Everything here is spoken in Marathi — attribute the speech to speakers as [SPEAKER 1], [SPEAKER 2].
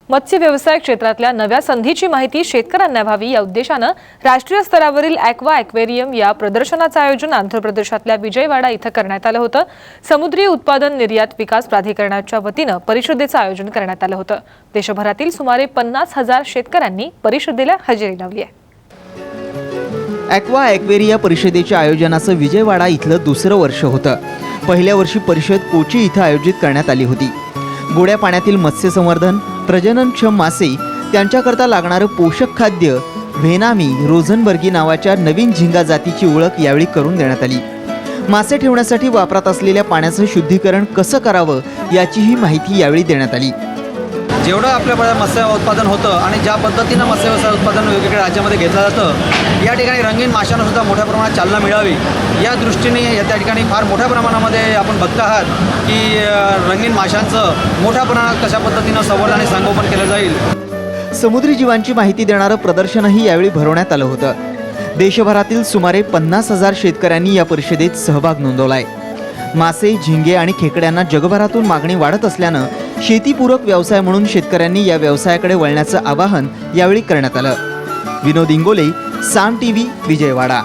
[SPEAKER 1] मत्स्य व्यवसाय क्षेत्रातल्या नव्या संधीची माहिती शेतकऱ्यांना व्हावी या उद्देशानं राष्ट्रीय स्तरावरील ॲक्वा ॲक्वेरियम या प्रदर्शनाचं आयोजन आंध्र प्रदेशातल्या विजयवाडा इथं करण्यात आलं होतं। समुद्री उत्पादन निर्यात विकास प्राधिकरणाच्या वतीनं परिषदेचं आयोजन करण्यात आलं होतं। देशभरातील सुमारे 50,000 शेतकऱ्यांनी परिषदेला हजेरी लावली आहे।
[SPEAKER 2] ॲक्वा ॲक्वेरिया परिषदेच्या आयोजनाचं विजयवाडा इथलं दुसरं वर्ष होतं। पहिल्या वर्षी परिषद कोची इथं आयोजित करण्यात आली होती। गोड्या पाण्यातील मत्स्य संवर्धन, प्रजननक्षम मासे, त्यांच्याकरता लागणारं पोषक खाद्य, व्हेनामी रोझनबर्गी नावाच्या नवीन झिंगा जातीची ओळख यावेळी करून देण्यात आली। मासे ठेवण्यासाठी वापरात असलेल्या पाण्याचं शुद्धीकरण कसं करावं याचीही माहिती यावेळी देण्यात आली।
[SPEAKER 3] जेवढं आपल्या मत्स्य उत्पादन होतं आणि ज्या पद्धतीनं मत्स्य व्यवसाय उत्पादन वेगवेगळ्या राज्यामध्ये घेतलं जातं, या ठिकाणी रंगीन माशांना सुद्धा मोठ्या प्रमाणात चालना मिळावी या दृष्टीने त्या ठिकाणी फार मोठ्या प्रमाणामध्ये आपण बघत आहात की रंगीन माशांचं मोठ्या प्रमाणात कशा पद्धतीनं संवर्धन आणि संगोपन केलं जाईल।
[SPEAKER 2] समुद्री जीवांची माहिती देणारं प्रदर्शनही यावेळी भरवण्यात आलं होतं। देशभरातील सुमारे 50,000 शेतकऱ्यांनी या परिषदेत सहभाग नोंदवलाय। मासे, झिंगे आणि खेकड्यांना जगभरातून मागणी वाढत असल्यानं शेतीपूरक व्यवसाय म्हणून शेतकऱ्यांनी या व्यवसायाकडे वळण्याचं आवाहन यावेळी करण्यात आलं। विनोद इंगोले, साम टीव्ही, विजयवाडा।